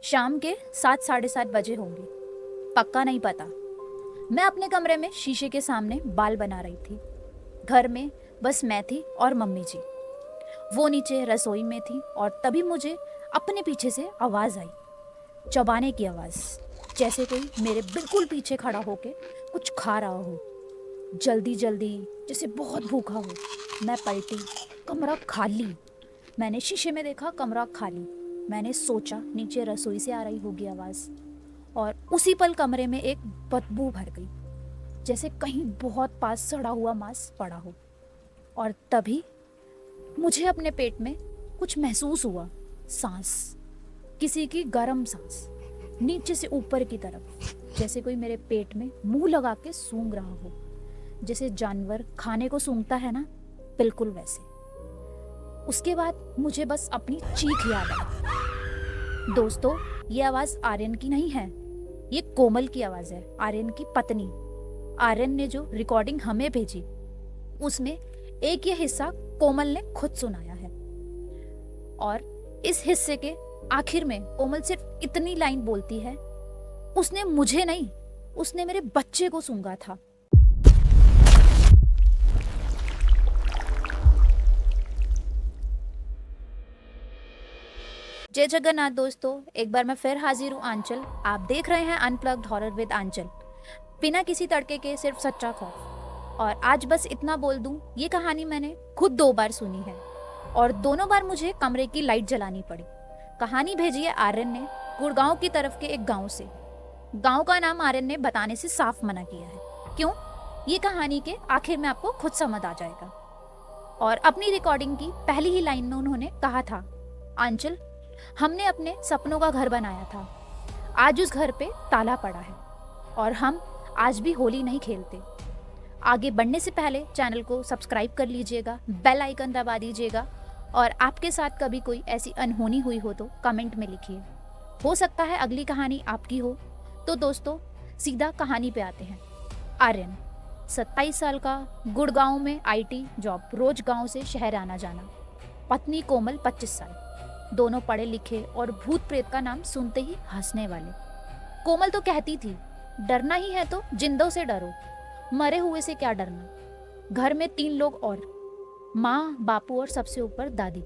शाम के 7 साढ़े 7 बजे होंगे, पक्का नहीं पता। मैं अपने कमरे में शीशे के सामने बाल बना रही थी। घर में बस मैं थी और मम्मी जी। वो नीचे रसोई में थी और तभी मुझे अपने पीछे से आवाज़ आई, चबाने की आवाज़, जैसे कोई मेरे बिल्कुल पीछे खड़ा होके कुछ खा रहा हो, जल्दी जल्दी, जैसे बहुत भूखा हो। मैं पलटी, कमरा खाली। मैंने शीशे में देखा, कमरा खाली। मैंने सोचा नीचे रसोई से आ रही होगी आवाज़, और उसी पल कमरे में एक बदबू भर गई, जैसे कहीं बहुत पास सड़ा हुआ मांस पड़ा हो। और तभी मुझे अपने पेट में कुछ महसूस हुआ, सांस, किसी की गर्म सांस, नीचे से ऊपर की तरफ, जैसे कोई मेरे पेट में मुंह लगा के सूंघ रहा हो, जैसे जानवर खाने को सूंघता है ना, बिल्कुल वैसे। उसके बाद मुझे बस अपनी चीख याद आई। दोस्तों, ये आवाज़ आर्यन की नहीं है, ये कोमल की आवाज़ है, आर्यन की पत्नी। आर्यन ने जो रिकॉर्डिंग हमें भेजी, उसमें एक ये हिस्सा कोमल ने खुद सुनाया है। और इस हिस्से के आखिर में कोमल सिर्फ इतनी लाइन बोलती है, उसने मुझे नहीं, उसने मेरे बच्चे को सूंघा था। जय जगन्नाथ दोस्तों, एक बार मैं फिर हाजिर हूँ आंचल। आप देख रहे हैं अनप्लग्ड हॉरर विद आंचल, बिना किसी तड़के के, सिर्फ सच्चा खौफ। और आज बस इतना बोल दूं, ये कहानी मैंने खुद 2 बार सुनी है और दोनों बार मुझे कमरे की लाइट जलानी पड़ी। कहानी भेजी है आर्यन ने, गुड़गांव की तरफ के एक गांव से। गांव का नाम आर्यन ने बताने से साफ मना किया है। क्यों? ये कहानी के आखिर में आपको खुद समझ आ जाएगा। और अपनी रिकॉर्डिंग की पहली ही लाइन में उन्होंने कहा था, आंचल, हमने अपने सपनों का घर बनाया था, आज उस घर पे ताला पड़ा है और हम आज भी होली नहीं खेलते। आगे बढ़ने से पहले चैनल को सब्सक्राइब कर लीजिएगा, बेल आइकन दबा दीजिएगा, और आपके साथ कभी कोई ऐसी अनहोनी हुई हो तो कमेंट में लिखिए। हो सकता है अगली कहानी आपकी हो। तो दोस्तों, सीधा कहानी पे आते हैं। आर्यन 27 साल का, गुड़गांव में आईटी जॉब, रोज गांव से शहर आना जाना। पत्नी कोमल 25 साल, दोनों पढ़े लिखे और भूत प्रेत का नाम सुनते ही हंसने वाले। कोमल तो कहती थी, डरना ही है तो जिंदों से डरो, मरे हुए से क्या डरना। घर में 3 लोग और, माँ, बापू और सबसे ऊपर दादी।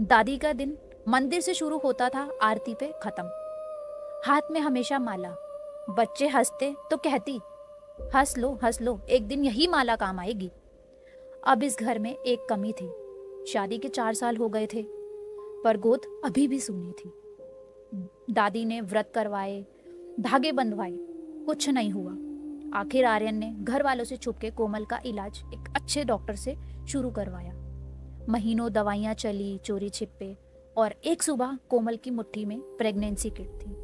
दादी का दिन मंदिर से शुरू होता था, आरती पे खत्म। हाथ में हमेशा माला। बच्चे हंसते तो कहती, हंस लो, एक दिन यही माला काम आएगी। अब इस घर में एक कमी थी। शादी के 4 साल हो गए थे, पर गोद अभी भी सूनी थी। दादी ने व्रत करवाए, धागे बंधवाए, कुछ नहीं हुआ। आखिर आर्यन ने घर वालों से छुपके कोमल का इलाज एक अच्छे डॉक्टर से शुरू करवाया। महीनों दवाइयाँ चली, चोरी छिपे, और एक सुबह कोमल की मुट्ठी में प्रेगनेंसी किट थी।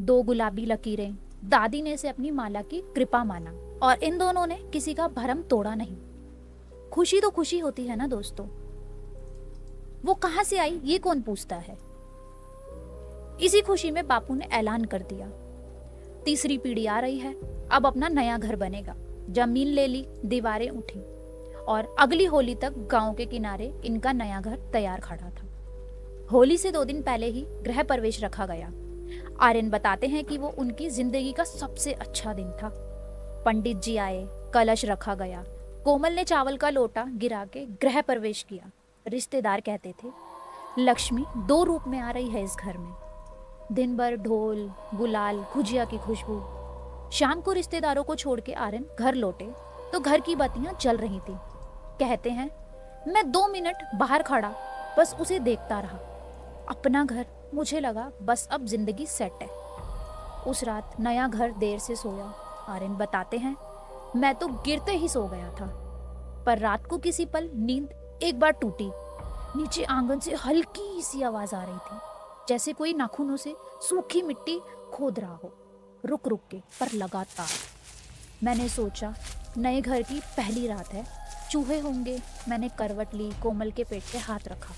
2 गुलाबी लकीरें। दादी ने इसे अपनी माला की कृपा माना, और इन दोनों ने किसी का भरम तोड़ा नहीं। खुशी तो खुशी होती है ना दोस्तों, वो कहाँ से आई ये कौन पूछता है। इसी खुशी में बापू ने ऐलान कर दिया, तीसरी पीढ़ी आ रही है, अब अपना नया घर बनेगा। जमीन ले ली, दीवारें उठी, और अगली होली तक गांव के किनारे इनका नया घर तैयार खड़ा था। होली से 2 दिन पहले ही गृह प्रवेश रखा गया। आर्यन बताते हैं कि वो उनकी जिंदगी का सबसे अच्छा दिन था। पंडित जी आए, कलश रखा गया, कोमल ने चावल का लोटा गिरा के गृह प्रवेश किया। रिश्तेदार कहते थे, लक्ष्मी 2 रूप में आ रही है इस घर में। दिन भर ढोल, गुलाल, गुजिया की खुशबू। शाम को रिश्तेदारों को छोड़ के आर्यन घर लौटे तो घर की बत्तियां जल रही थी। कहते हैं, मैं 2 मिनट बाहर खड़ा बस उसे देखता रहा। अपना घर, मुझे लगा बस अब जिंदगी सेट है। उस रात नया घर देर से सोया। आर्यन बताते हैं, मैं तो गिरते ही सो गया था, पर रात को किसी पल नींद एक बार टूटी। नीचे आंगन से हल्की सी आवाज आ रही थी, जैसे कोई नाखूनों से सूखी मिट्टी खोद रहा हो, रुक रुक के, पर लगातार। मैंने सोचा, नए घर की पहली रात है, चूहे होंगे। मैंने करवट ली, कोमल के पेट पे हाथ रखा,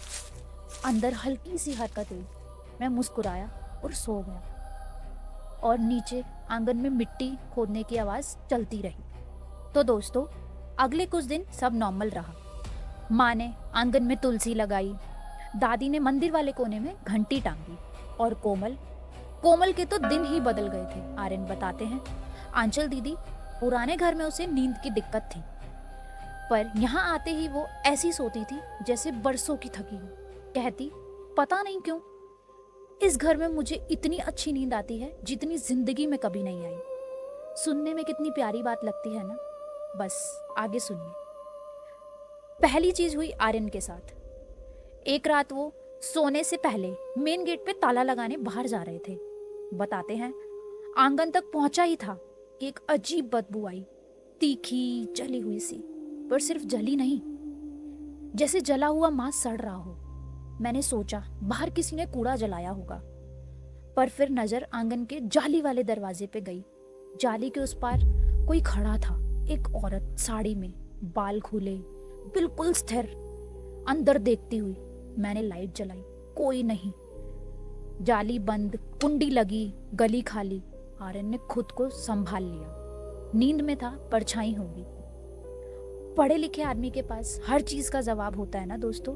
अंदर हल्की सी हरकत हुई। मैं मुस्कुराया और सो गया। और नीचे आंगन में मिट्टी खोदने की आवाज़ चलती रही। तो दोस्तों, अगले कुछ दिन सब नॉर्मल रहा। माँ ने आंगन में तुलसी लगाई, दादी ने मंदिर वाले कोने में घंटी टांगी, और कोमल कोमल के तो दिन ही बदल गए थे। आर्यन बताते हैं, आंचल दीदी, पुराने घर में उसे नींद की दिक्कत थी, पर यहाँ आते ही वो ऐसी सोती थी जैसे बरसों की थकी हो। कहती, पता नहीं क्यों इस घर में मुझे इतनी अच्छी नींद आती है जितनी जिंदगी में कभी नहीं आई। सुनने में कितनी प्यारी बात लगती है ना। बस आगे सुनिए। पहली चीज हुई आर्यन के साथ। एक रात वो सोने से पहले मेन गेट पे ताला लगाने बाहर जा रहे थे। बताते हैं, आंगन तक पहुंचा ही था कि एक अजीब बदबू आई, तीखी जली हुई सी, पर सिर्फ जली नहीं, जैसे जला हुआ मांस सड़ रहा हो। मैंने सोचा बाहर किसी ने कूड़ा जलाया होगा, पर फिर नजर आंगन के जाली वाले दरवाजे पे गई। जाली के उस पार कोई खड़ा था, एक औरत साड़ी में, बाल खुले, बिल्कुल स्थिर, अंदर देखती हुई। मैंने लाइट जलाई, कोई नहीं, जाली बंद, कुंडी लगी, गली खाली। आर्यन ने खुद को संभाल लिया। नींद में था, परछाई होगी। पढ़े लिखे आदमी के पास हर चीज का जवाब होता है ना दोस्तों।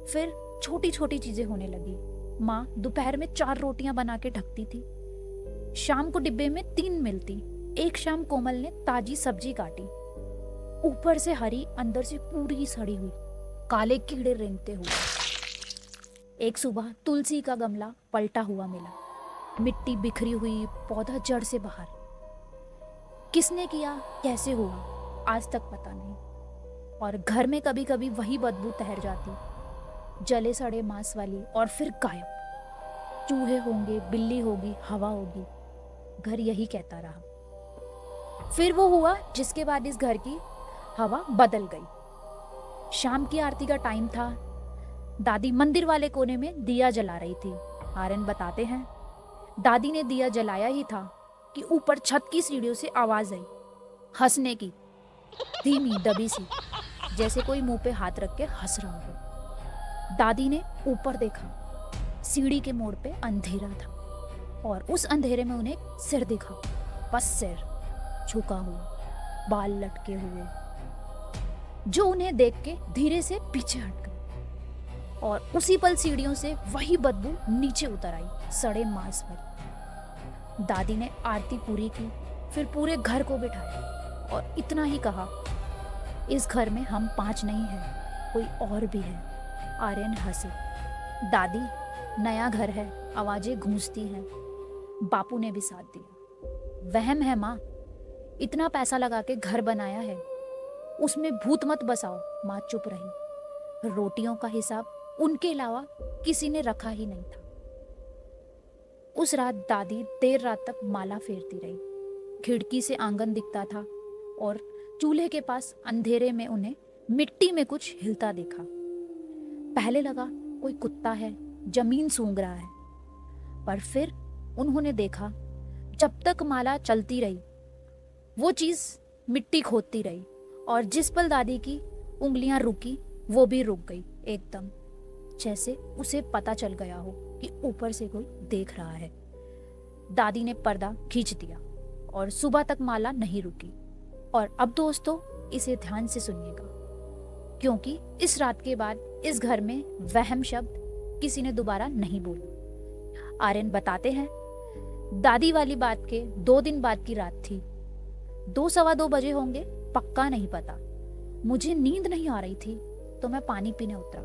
फिर छोटी छोटी चीजें होने लगी। माँ दोपहर में 4 रोटियां बना के ढकती थी, शाम को डिब्बे में 3 मिलती। एक शाम कोमल ने ताजी सब्जी काटी, ऊपर से हरी, अंदर से पूरी सड़ी हुई, काले कीड़े रेंगते हुए। एक सुबह तुलसी का गमला पलटा हुआ मिला, मिट्टी बिखरी हुई, पौधा जड़ से बाहर। किसने किया, कैसे हुआ, आज तक पता नहीं। और घर में कभी कभी वही बदबू तैर जाती, जले सड़े मांस वाली, और फिर गायब। चूहे होंगे, बिल्ली होगी, हवा होगी, घर यही कहता रहा। फिर वो हुआ जिसके बाद इस घर की हवा बदल गई। शाम की आरती का टाइम था। दादी मंदिर वाले कोने में दिया जला रही थी। आर्यन बताते हैं, दादी ने दिया जलाया ही था कि ऊपर छत की सीढ़ियों से आवाज आई, हंसने की, धीमी दबी सी, जैसे कोई मुंह पे हाथ रख के हंस रहा हो। दादी ने ऊपर देखा, सीढ़ी के मोड़ पे अंधेरा था, और उस अंधेरे में उन्हें सिर दिखा। बस सिर झुका हुआ, बाल लटके हुए, जो उन्हें देख के धीरे से पीछे हट गए। और उसी पल सीढ़ियों से वही बदबू नीचे उतर आई, सड़े मांस भरी। दादी ने आरती पूरी की, फिर पूरे घर को बिठाया और इतना ही कहा, इस घर में हम 5 नहीं हैं, कोई और भी है। आर्यन हंसे। दादी, नया घर है, आवाजें गूंजती हैं। बापू ने भी साथ दिया। वहम है माँ, इतना पैसा लगा के घर बनाया है, उसमें भूत मत बसाओ। माँ चुप रही। रोटियों का हिसाब उनके अलावा किसी ने रखा ही नहीं था। उस रात दादी देर रात तक माला फेरती रही। खिड़की से आंगन दिखता था और चूल्हे के पास अंधेरे में उन्हें मिट्टी में कुछ हिलता देखा। पहले लगा कोई कुत्ता है, जमीन सूंघ रहा है, पर फिर उन्होंने देखा, जब तक माला चलती रही वो चीज मिट्टी खोदती रही, और जिस पल दादी की उंगलियां रुकी वो भी रुक गई एकदम, जैसे उसे पता चल गया हो कि ऊपर से कोई देख रहा है। दादी ने पर्दा खींच दिया और सुबह तक माला नहीं रुकी। और अब दोस्तों इसे ध्यान से सुनिएगा, क्योंकि इस रात के बाद इस घर में वहम शब्द किसी ने दोबारा नहीं बोला। आर्यन बताते हैं, दादी वाली बात के 2 दिन बाद की रात थी। 2 सवा 2 बजे होंगे, पक्का नहीं पता। मुझे नींद नहीं आ रही थी तो मैं पानी पीने उतरा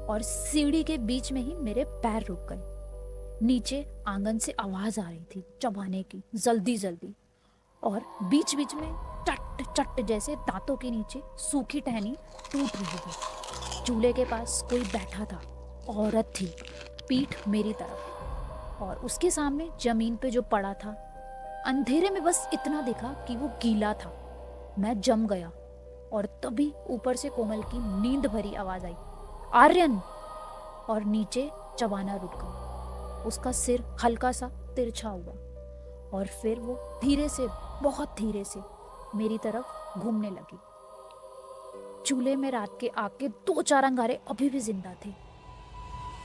और सीढ़ी के बीच में ही मेरे पैर रुक गए। नीचे आंगन से आवाज आ रही थी चबाने की, जल्दी जल्दी, और बीच बीच में चट चट जैसे दांतों के नीचे सूखी टहनी टूट रही थी। चूल्हे के पास कोई बैठा था, औरत थी, पीठ मेरी तरफ, और उसके सामने जमीन पे जो पड़ा था, अंधेरे में बस इतना दिखा कि वो गीला था। मैं जम गया और तभी ऊपर से कोमल की नींद भरी आवाज आई, आर्यन, और नीचे चबाना रुक गया। उसका सिर हल्का सा तिरछा हुआ और फिर वो धीरे से, बहुत धीरे से मेरी तरफ घूमने लगी। चूल्हे में रात के आग के 2-4 अंगारे अभी भी जिंदा थे।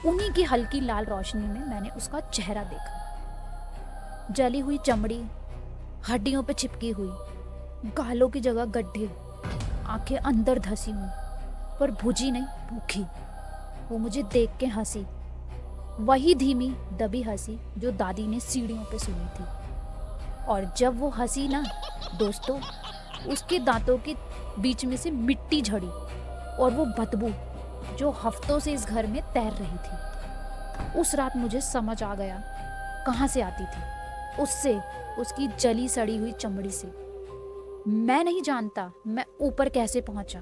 उन्हीं की हल्की लाल रोशनी में मैंने उसका चेहरा देखा। जली हुई चमड़ी, हड्डियों पे चिपकी हुई, गालों की जगह गड्ढे, आंखें अंदर धसी हुई, पर भुजी नहीं, भूखी। वो मुझे देख के हंसी, वही धीमी दबी हंसी जो दादी ने सीढ़ियों पे सुनी थी। और जब वो हंसी ना दोस्तों, उसके दांतों के बीच में से मिट्टी झड़ी और वो बदबू जो हफ्तों से इस घर में तैर रही थी, उस रात मुझे समझ आ गया कहाँ से आती थी। उससे, उसकी जली सड़ी हुई चमड़ी से। मैं नहीं जानता मैं ऊपर कैसे पहुंचा,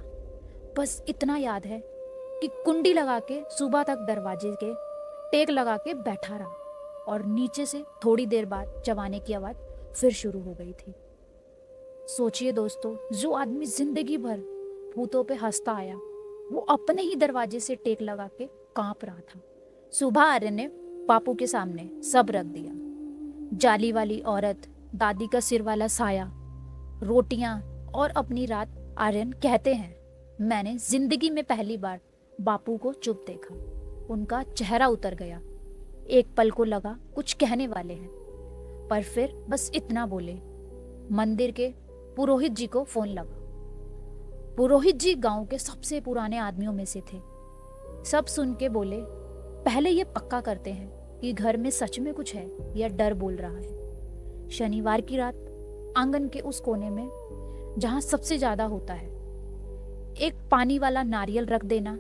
बस इतना याद है कि कुंडी लगा के सुबह तक दरवाजे के टेक लगा के बैठा रहा और नीचे से थोड़ी देर बाद चबाने की आवाज फिर शुरू हो गई थी। सोचिए दोस्तों, जो आदमी जिंदगी भर भूतों पे हंसता आया, वो अपने ही दरवाजे से टेक लगा के कांप रहा था। सुबह आर्यन ने बापू के सामने सब रख दिया। जाली वाली औरत, दादी का सिर वाला साया, रोटियां और अपनी रात। आर्यन कहते हैं, मैंने जिंदगी में पहली बार बापू को चुप देखा। उनका चेहरा उतर गया। एक पल को लगा कुछ कहने वाले हैं, पर फिर बस इतना बोले। मंदिर के पुरोहित जी को फोन लगा। पुरोहित जी गांव के सबसे पुराने आदमियों में से थे। सब सुन के बोले, पहले ये पक्का करते हैं कि घर में सच में कुछ है या डर बोल रहा है। शनिवार की रात आंगन के उस कोने में जहां सबसे ज्यादा होता है, एक पानी वाला नारियल रख देना,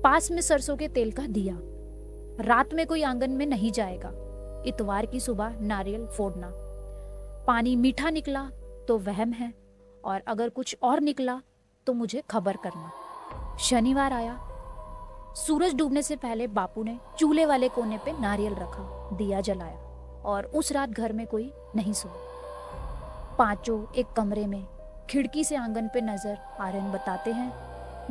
पास में सरसों के तेल का दिया। रात में कोई आंगन में नहीं जाएगा। इतवार की सुबह नारियल फोड़ना। पानी मीठा निकला तो वहम है, और अगर कुछ और निकला तो मुझे खबर करना। शनिवार आया। सूरज डूबने से पहले बापू ने चूल्हे वाले कोने पे नारियल रखा, दिया जलाया, और उस रात घर में कोई नहीं सोया। पांचों एक कमरे में, खिड़की से आंगन पे नजर। आर्यन बताते हैं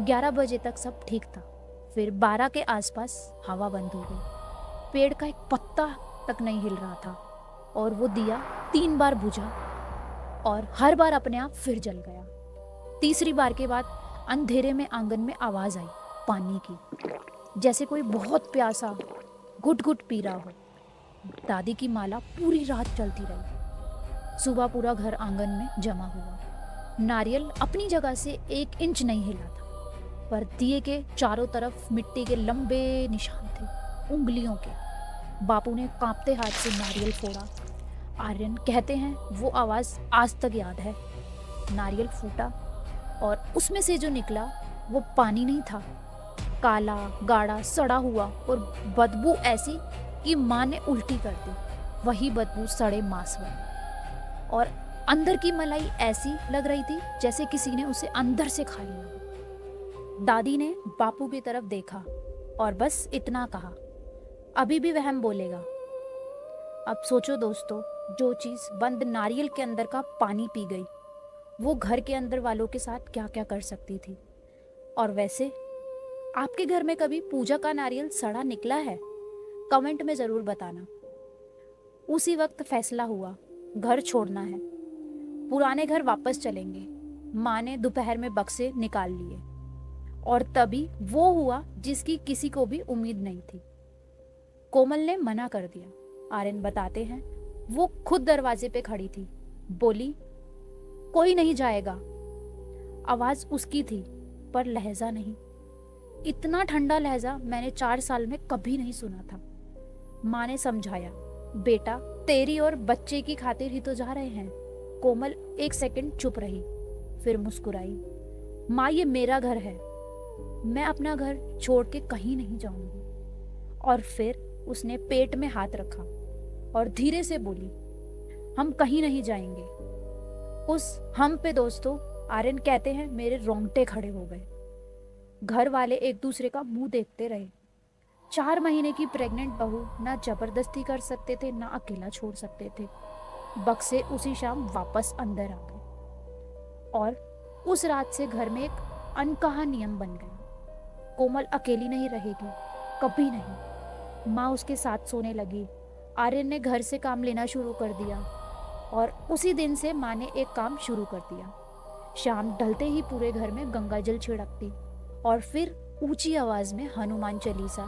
11 बजे तक सब ठीक था। फिर 12 के आसपास हवा बंद हो गई। पेड़ का एक पत्ता तक नहीं हिल रहा था, और वो दिया 3 बार बुझा और हर बार अपने आप फिर जल गया। तीसरी बार के बाद अंधेरे में आंगन में आवाज आई, पानी की, जैसे कोई बहुत प्यासा घुट घुट पी रहा हो। दादी की माला पूरी रात चलती रही। सुबह पूरा घर आंगन में जमा हुआ। नारियल अपनी जगह से 1 इंच नहीं हिला था, पर दिए के चारों तरफ मिट्टी के लंबे निशान थे, उंगलियों के। बापू ने कांपते हाथ से नारियल फोड़ा। आर्यन कहते हैं वो आवाज आज तक याद है। नारियल फूटा और उसमें से जो निकला वो पानी नहीं था, काला, गाढ़ा, सड़ा हुआ, और बदबू ऐसी कि माँ ने उल्टी कर दी। वही बदबू सड़े मांस वाली, और अंदर की मलाई ऐसी लग रही थी जैसे किसी ने उसे अंदर से खा लिया। दादी ने बापू की तरफ देखा और बस इतना कहा, अभी भी वहम बोलेगा। अब सोचो दोस्तों, जो चीज बंद नारियल के अंदर का पानी पी गई, वो घर के अंदर वालों के साथ क्या क्या कर सकती थी। और वैसे आपके घर में कभी पूजा का नारियल सड़ा निकला है? कमेंट में जरूर बताना। उसी वक्त फैसला हुआ, घर छोड़ना है। पुराने घर वापस चलेंगे। माँ ने दोपहर में बक्से निकाल लिए, और तभी वो हुआ जिसकी किसी को भी उम्मीद नहीं थी। कोमल ने मना कर दिया। आर्यन बताते हैं वो खुद दरवाजे पे खड़ी थी, बोली, कोई नहीं जाएगा। आवाज उसकी थी, पर लहजा नहीं। इतना ठंडा लहजा मैंने 4 साल में कभी नहीं सुना था। माँ ने समझाया, बेटा तेरी और बच्चे की खातिर ही तो जा रहे हैं। कोमल 1 सेकंड चुप रही, फिर मुस्कुराई। माँ, ये मेरा घर है, मैं अपना घर छोड़ के कहीं नहीं जाऊंगी। और फिर उसने पेट में हाथ रखा और धीरे से बोली, हम कहीं नहीं जाएंगे। उस हम पे दोस्तों, आर्यन कहते हैं मेरे रोंगटे खड़े हो गए। घर वाले एक दूसरे का मुंह देखते रहे। 4 महीने की प्रेग्नेंट बहू ना जबरदस्ती कर सकते थे, ना अकेला छोड़ सकते थे। बक्से उसी शाम वापस अंदर आ गए, और उस रात से घर में एक अनकहा नियम बन गया। कोमल अकेली नहीं रहेगी, कभी नहीं। माँ उसके साथ सोने लगी। आर्यन ने घर से काम लेना शुरू कर दिया, और उसी दिन से माँ ने एक काम शुरू कर दिया। शाम ढलते ही पूरे घर में गंगा जल छिड़कती, और फिर ऊंची आवाज में हनुमान चालीसा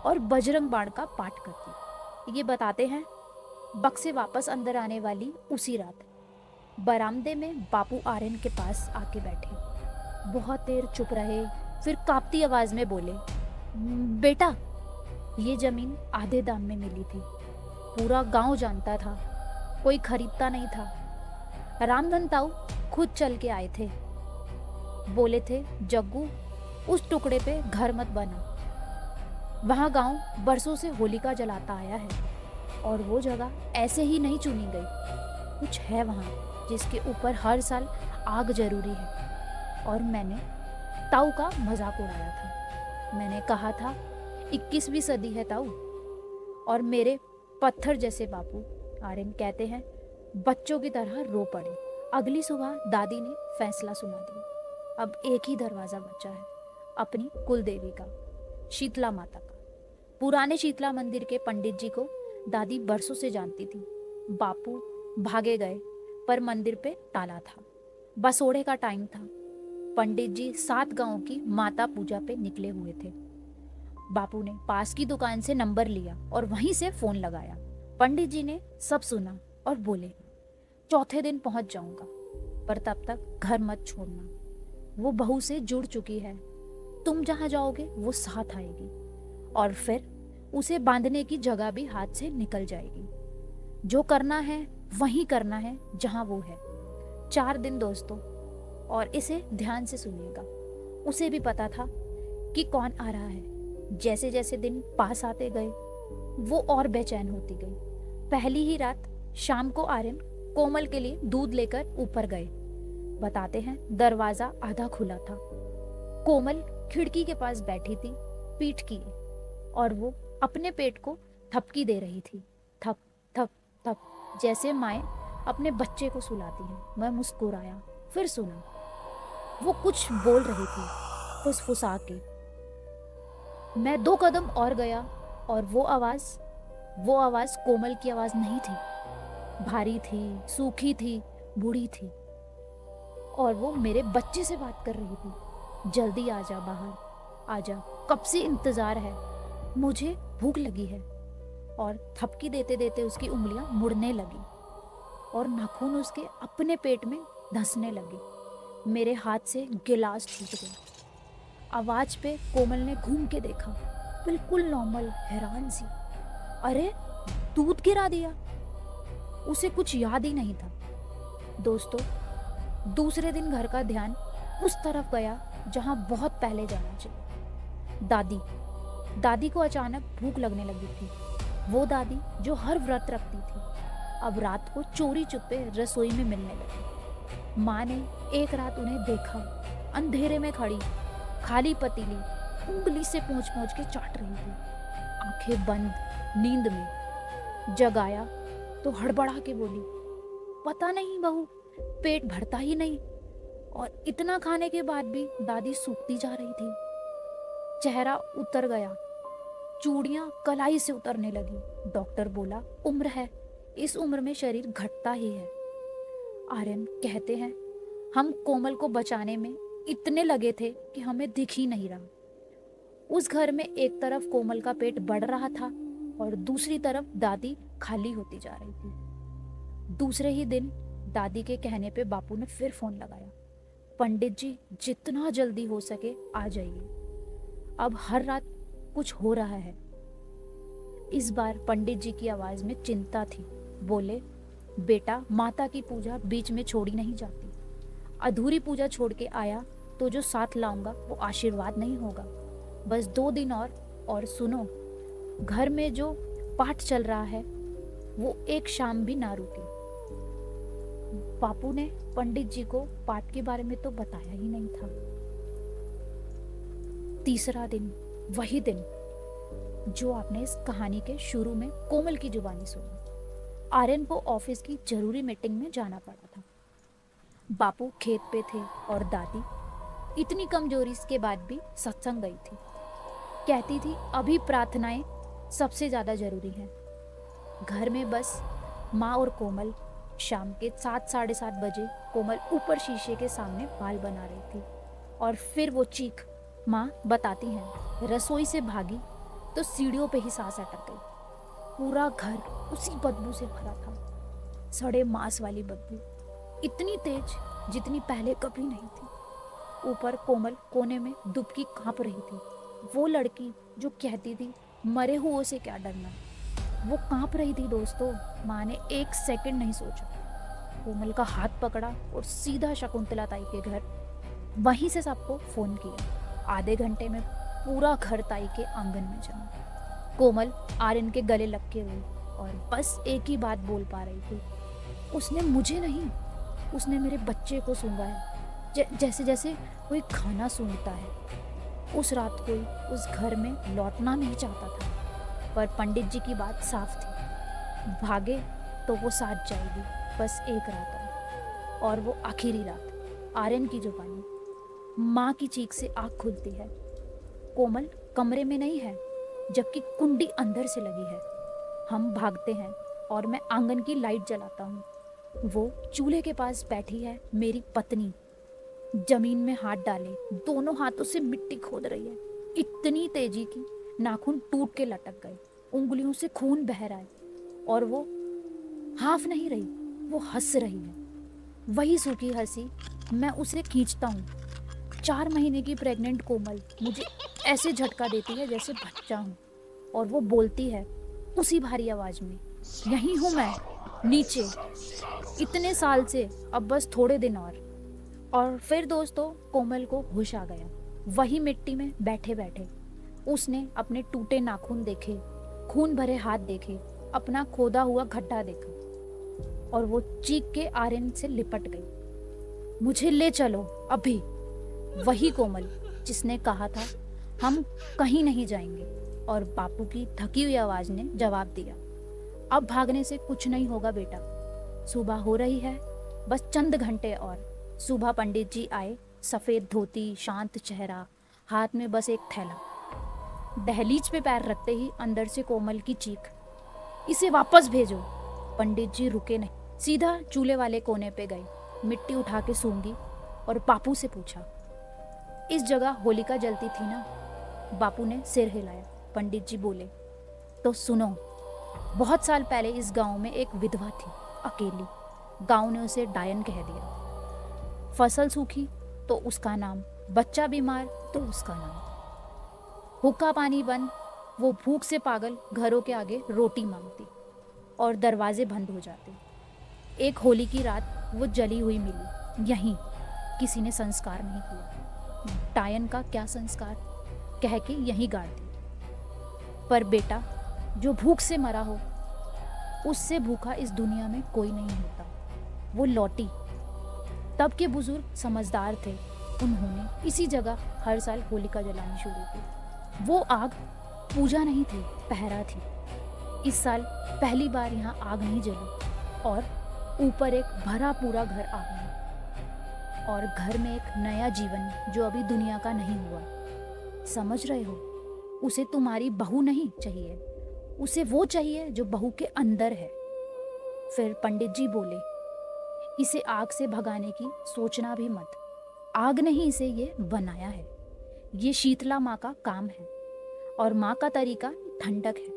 और बजरंग बाण का पाठ करती। ये बताते हैं बक्से वापस अंदर आने वाली उसी रात बरामदे में बापू आर्यन के पास आके बैठे। बहुत देर चुप रहे, फिर कांपती आवाज में बोले, बेटा ये जमीन आधे दाम में मिली थी। पूरा गांव जानता था, कोई खरीदता नहीं था। रामधन ताऊ खुद चल के आए थे। बोले थे, जग्गू उस टुकड़े पे घर मत बना। वहाँ गांव बरसों से होलिका जलाता आया है और वो जगह ऐसे ही नहीं चुनी गई। कुछ है वहाँ जिसके ऊपर हर साल आग जरूरी है। और मैंने ताऊ का मजाक उड़ाया था। मैंने कहा था 21वीं सदी है ताऊ, और मेरे पत्थर जैसे बापू आर्यन कहते हैं बच्चों की तरह रो पड़े। अगली सुबह दादी ने फैसला सुना दिया। अब एक ही दरवाजा बचा है, अपनी कुल देवी का, शीतला माता का। पुराने शीतला मंदिर के पंडित जी को दादी बरसों से जानती थी। बापू भागे गए पर मंदिर पे ताला था। बसोड़े का टाइम था। पंडित जी 7 गांव की माता पूजा पे निकले हुए थे। बापू ने पास की दुकान से नंबर लिया और वहीं से फोन लगाया। पंडित जी ने सब सुना और बोले, चौथे दिन पहुंच जाऊंगा, पर तब तक घर मत छोड़ना। वो बहू से जुड़ चुकी है, तुम जहां जाओगे वो साथ आएगी, और फिर उसे बांधने की जगह भी हाथ से निकल जाएगी। जो करना है वहीं करना है जहां वो है। 4 दिन दोस्तों, और इसे ध्यान से सुनिएगा। उसे भी पता था कि कौन आ रहा है। जैसे जैसे दिन पास आते गए वो और बेचैन होती गई। पहली ही रात शाम को आर्यन कोमल के लिए दूध लेकर ऊपर गए। बताते हैं दरवाजा आधा खुला था। कोमल खिड़की के पास बैठी थी, पीठ किए, और वो अपने पेट को थपकी दे रही थी। थप थप थप, जैसे माएँ अपने बच्चे को सुलाती हैं। मैं मुस्कुराया, फिर सुना वो कुछ बोल रही थी फुसफुसा के। मैं 2 कदम और गया और वो आवाज कोमल की आवाज नहीं थी। भारी थी, सूखी थी, बूढ़ी थी, और वो मेरे बच्चे से बात कर रही थी। जल्दी आ जा, बाहर आ जा, कब से इंतजार है, मुझे भूख लगी है। और थपकी देते देते उसकी उंगलियां मुड़ने लगी और नाखून उसके अपने पेट में धंसने लगे। मेरे हाथ से गिलास टूट गया। आवाज पे कोमल ने घूम के देखा, बिल्कुल नॉर्मल, हैरान सी। अरे दूध गिरा दिया। उसे कुछ याद ही नहीं था। दोस्तों, दूसरे दिन घर का ध्यान उस तरफ गया जहां बहुत पहले जाना चाहिए। दादी को अचानक भूख लगने लगी थी। वो दादी जो हर व्रत रखती थी, अब रात को चोरी चुपे रसोई में मिलने लगी। माँ ने एक रात उन्हें देखा, अंधेरे में खड़ी, खाली पतीली उंगली से पोंछ पोंछ के चाट रही थी, आंखें बंद, नींद में। जगाया तो हड़बड़ा के बोली, पता नहीं बहू, पेट भरता ही नहीं, और इतना खाने के बाद भी दादी सूखती जा रही थी। चेहरा उतर गया, चूड़ियां कलाई से उतरने लगी। डॉक्टर बोला, उम्र है, इस उम्र में शरीर घटता ही है। आर्यन कहते हैं हम कोमल को बचाने में इतने लगे थे कि हमें दिख ही नहीं रहा। उस घर में एक तरफ कोमल का पेट बढ़ रहा था और दूसरी तरफ दादी खाली होती जा रही थी। दूसरे ही दिन दादी के कहने पे बापू ने फिर फोन लगाया, पंडित जी जितना जल्दी हो सके आ जाइए, अब हर रात कुछ हो रहा है। इस बार पंडित जी की आवाज में चिंता थी। बोले, बेटा, माता की पूजा बीच में छोड़ी नहीं जाती। अधूरी पूजा छोड़ के आया तो जो साथ लाऊंगा वो आशीर्वाद नहीं होगा। बस 2 दिन और सुनो, घर में जो पाठ चल रहा है वो एक शाम भी ना रुके। बापू ने पंडित जी को पाठ के बारे में तो बताया ही नहीं था। तीसरा दिन, वही दिन जो आपने इस कहानी के शुरू में कोमल की जुबानी सुनी। आर्यन को ऑफिस की जरूरी मीटिंग में जाना पड़ा था। बापू खेत पे थे और दादी इतनी कमजोरी के बाद भी सत्संग गई थी। कहती थी अभी प्रार्थनाएं सबसे ज्यादा जरूरी हैं। घर में बस माँ और कोमल। शाम के 7 साढ़े 7 बजे कोमल ऊपर शीशे के सामने बाल बना रही थी, और फिर वो चीख, माँ बताती हैं, रसोई से भागी तो सीढ़ियों पे ही सांस अटक गई। पूरा घर उसी बदबू से भरा था, सड़े मांस वाली बदबू, इतनी तेज जितनी पहले कभी नहीं थी। ऊपर कोमल कोने में दुबकी कांप रही थी। वो लड़की जो कहती थी मरे हुओं से क्या डरना। वो कांप रही थी दोस्तों। माँ ने एक सेकंड नहीं सोचा, कोमल का हाथ पकड़ा और सीधा शकुंतला ताई के घर, वहीं से सबको फोन किया। आधे घंटे में पूरा घर ताई के आंगन में जमा। कोमल आर्यन के गले लटके हुई और बस एक ही बात बोल पा रही थी, उसने मुझे नहीं, उसने मेरे बच्चे को सूंघा है, जैसे जैसे कोई खाना सूंघता है। उस रात कोई उस घर में लौटना नहीं चाहता था, पर पंडित जी की बात साफ थी, भागे तो वो साथ जाएगी। बस एक रात और वो आखिरी रात। आर्यन की जुबानी, माँ की चीख से आँख खुलती है। कोमल कमरे में नहीं है, जबकि कुंडी अंदर से लगी है। हम भागते हैं और मैं आंगन की लाइट जलाता हूँ। वो चूल्हे के पास बैठी है, मेरी पत्नी, जमीन में हाथ डाले दोनों हाथों से मिट्टी खोद रही है, इतनी तेजी की नाखून टूट के लटक गए, उंगलियों से खून बह रहा है। और वो हाफ नहीं रही, वो हंस रही है, वही सूखी हंसी। मैं उसे खींचता हूँ। 4 महीने की प्रेग्नेंट कोमल मुझे ऐसे झटका देती है जैसे बच्चा हूँ, और वो बोलती है उसी भारी आवाज में, यहीं हूँ मैं, नीचे, इतने साल से, अब बस थोड़े दिन और फिर दोस्तों कोमल को होश आ गया। वही मिट्टी में बैठे बैठे उसने अपने टूटे नाखून देखे, खून भरे हाथ देखे, अपना खोदा हुआ गड्ढा देखा, और वो चीख के आर्यन से लिपट गई, मुझे ले चलो अभी। वही कोमल जिसने कहा था हम कहीं नहीं जाएंगे, और बापू की थकी हुई आवाज ने जवाब दिया, अब भागने से कुछ नहीं होगा बेटा, सुबह हो रही है, बस चंद घंटे और। सुबह पंडित जी आए, सफेद धोती, शांत चेहरा, हाथ में बस एक थैला। दहलीज पे पैर रखते ही अंदर से कोमल की चीख, इसे वापस भेजो। पंडित जी रुके नहीं, सीधा चूल्हे वाले कोने पे गए, मिट्टी उठा के सूंघी और बापू से पूछा, इस जगह होलिका जलती थी ना? बापू ने सिर हिलाया। पंडित जी बोले, तो सुनो, बहुत साल पहले इस गांव में एक विधवा थी, अकेली। गांव ने उसे डायन कह दिया। फसल सूखी तो उसका नाम, बच्चा बीमार तो उसका नाम, हुक्का पानी बंद, वो भूख से पागल घरों के आगे रोटी मांगती और दरवाजे बंद हो जाते। एक होली की रात वो जली हुई मिली, यहीं, किसी ने संस्कार नहीं किया। डायन का क्या संस्कार कह के यहीं गाड़ दी। पर बेटा, जो भूख से मरा हो, उससे भूखा इस दुनिया में कोई नहीं होता। वो लौटी। तब के बुजुर्ग समझदार थे, उन्होंने इसी जगह हर साल होलिका जलानी शुरू की। वो आग पूजा नहीं थी, पहरा थी। इस साल पहली बार यहाँ आग नहीं जली, और ऊपर एक भरा पूरा घर आग में, और घर में एक नया जीवन जो अभी दुनिया का नहीं हुआ। समझ रहे हो? उसे तुम्हारी बहू नहीं चाहिए, उसे वो चाहिए जो बहू के अंदर है। फिर पंडित जी बोले, इसे आग से भगाने की सोचना भी मत, आग नहीं इसे ये बनाया है, ये शीतला माँ का काम है, और माँ का तरीका ठंडक है।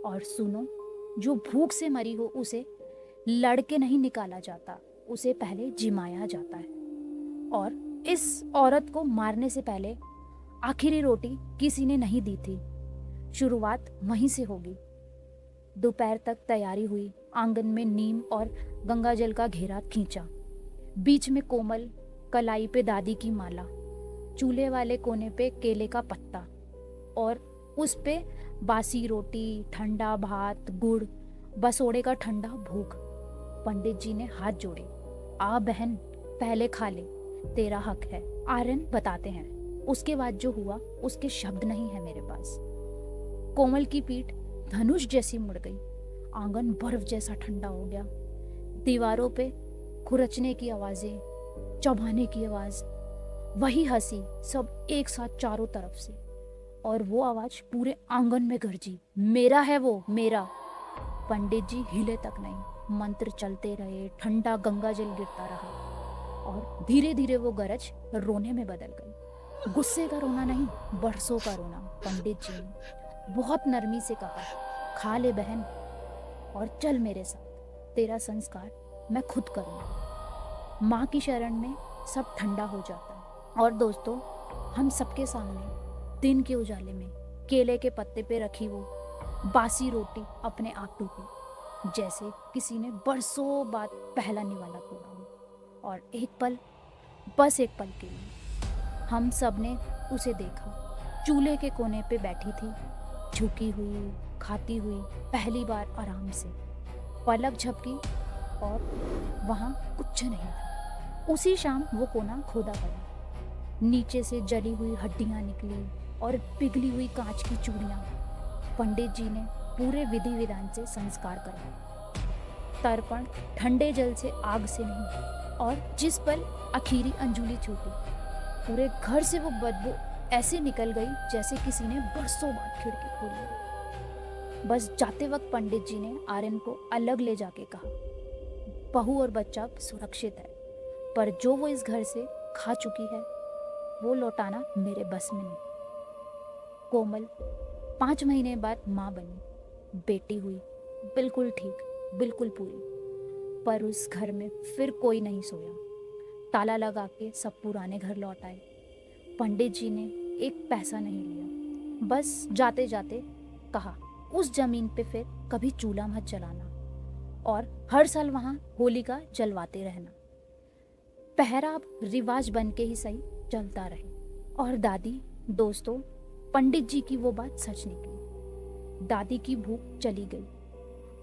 और सुनो, जो भूख से मरी हो उसे लड़के नहीं निकाला जाता, उसे पहले जिमाया जाता है। और इस औरत को मारने से पहले आखिरी रोटी किसी ने नहीं दी थी। शुरुआत वहीं से होगी। दोपहर तक तैयारी हुई, आंगन में नीम और गंगा जल का घेरा खींचा, बीच में कोमल, कलाई पे दादी की माला, चूल्हे वाले कोने पे केले का पत्ता, और उस पे बासी रोटी, ठंडा भात, गुड़, बसोड़े का ठंडा भूख। पंडित जी ने हाथ जोड़े, आ बहन, पहले खा ले, तेरा हक है। आर्यन बताते हैं, उसके बाद जो हुआ उसके शब्द नहीं है मेरे पास। कोमल की पीठ धनुष जैसी मुड़ गई, आंगन बर्फ जैसा ठंडा हो गया, दीवारों पे खुरचने की आवाजें, चौभाने की आवाज, वही हंसी, सब एक साथ चारों तरफ से, और वो आवाज पूरे आंगन में गरजी, मेरा है वो, मेरा। पंडित जी हिले तक नहीं, मंत्र चलते रहे, ठंडा गंगा जल गिरता रहा, और धीरे धीरे वो गरज रोने में बदल गई। गुस्से का रोना नहीं, बरसों का रोना। पंडित जी ने बहुत नरमी से कहा, खा ले बहन और चल मेरे साथ, तेरा संस्कार मैं खुद करूँगा। माँ की शरण में सब ठंडा हो जाता है। और दोस्तों, हम सबके सामने दिन के उजाले में केले के पत्ते पे रखी वो बासी रोटी अपने आप टूटी, जैसे किसी ने बरसों बाद पहला निवाला तोड़ा हो। और एक पल, बस एक पल के लिए हम सब ने उसे देखा। चूल्हे के कोने पे बैठी थी, झुकी हुई, खाती हुई, पहली बार आराम से। पलक झपकी और वहाँ कुछ नहीं था। उसी शाम वो कोना खोदा गया। नीचे से जली हुई हड्डियाँ निकली और पिघली हुई कांच की चूड़ियाँ। पंडित जी ने पूरे विधि विधान से संस्कार कराया। तर्पण ठंडे जल से, आग से नहीं। और जिस पल आखिरी अंजुली छूटी, पूरे घर से वो बदबू ऐसे निकल गई जैसे किसी ने बरसों बाद खिड़की खोली। बस जाते वक्त पंडित जी ने आर्यन को अलग ले जाके कहा, बहू और बच्चा सुरक्षित है, पर जो वो इस घर से खा चुकी है वो लौटाना मेरे बस में नहीं। कोमल 5 महीने बाद माँ बनी, बेटी हुई, बिल्कुल ठीक, बिल्कुल पूरी। पर उस घर में फिर कोई नहीं सोया। ताला लगा के सब पुराने घर लौट आए। पंडित जी ने एक पैसा नहीं लिया, बस जाते जाते कहा, उस जमीन पे फिर कभी चूल्हा मत जलाना और हर साल वहाँ होलिका जलवाते रहना। पहरा अब रिवाज बन के ही सही चलता रहे। और दादी, दोस्तों, पंडित जी की वो बात सच निकली। दादी की भूख चली गई,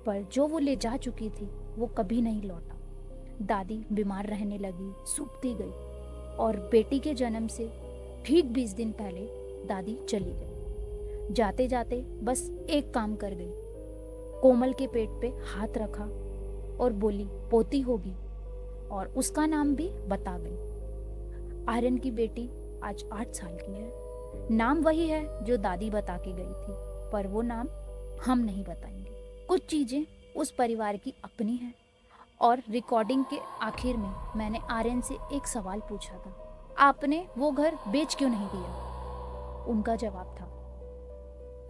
पर जो वो ले जा चुकी थी वो कभी नहीं लौटा। दादी बीमार रहने लगी, सूखती गई और बेटी के जन्म से ठीक 20 दिन पहले दादी चली गई। जाते जाते बस एक काम कर गई, कोमल के पेट पे हाथ रखा और बोली, पोती होगी, और उसका नाम भी बता गई। आर्यन की बेटी आज 8 साल की है। नाम वही है जो दादी बता के गई थी, पर वो नाम हम नहीं बताएंगे। कुछ चीजें उस परिवार की अपनी हैं। और रिकॉर्डिंग के आखिर में मैंने आर्यन से एक सवाल पूछा था, आपने वो घर बेच क्यों नहीं दिया? उनका जवाब था,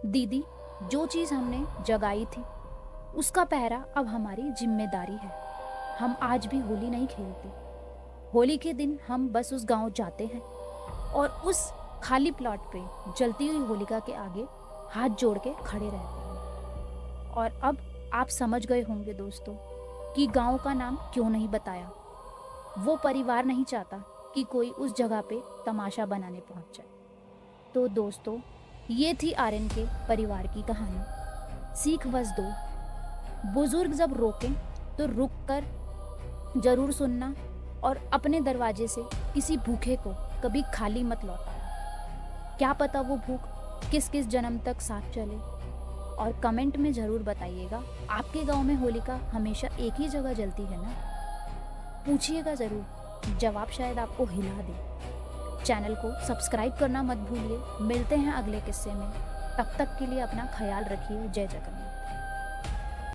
दीदी, जो चीज़ हमने जगाई थी उसका पहरा अब हमारी जिम्मेदारी है। हम आज भी होली नहीं खेलते। होली के दिन हम बस उस गांव जाते हैं और उस खाली प्लॉट पे जलती हुई होलिका के आगे हाथ जोड़ के खड़े रहते हैं। और अब आप समझ गए होंगे दोस्तों कि गांव का नाम क्यों नहीं बताया। वो परिवार नहीं चाहता कि कोई उस जगह पे तमाशा बनाने पहुंच जाए। तो दोस्तों, ये थी आर्यन के परिवार की कहानी। सीख बस दो, बुजुर्ग जब रोकें तो रुक कर जरूर सुनना और अपने दरवाजे से किसी भूखे को कभी खाली मत लौटाना। क्या पता वो भूख किस किस जन्म तक साथ चले। और कमेंट में ज़रूर बताइएगा, आपके गांव में होलिका हमेशा एक ही जगह जलती है ना? पूछिएगा ज़रूर, जवाब शायद आपको हिला दे। चैनल को सब्सक्राइब करना मत भूलिए। मिलते हैं अगले किस्से में, तब तक के लिए अपना ख्याल रखिए। जय जगन्नाथ।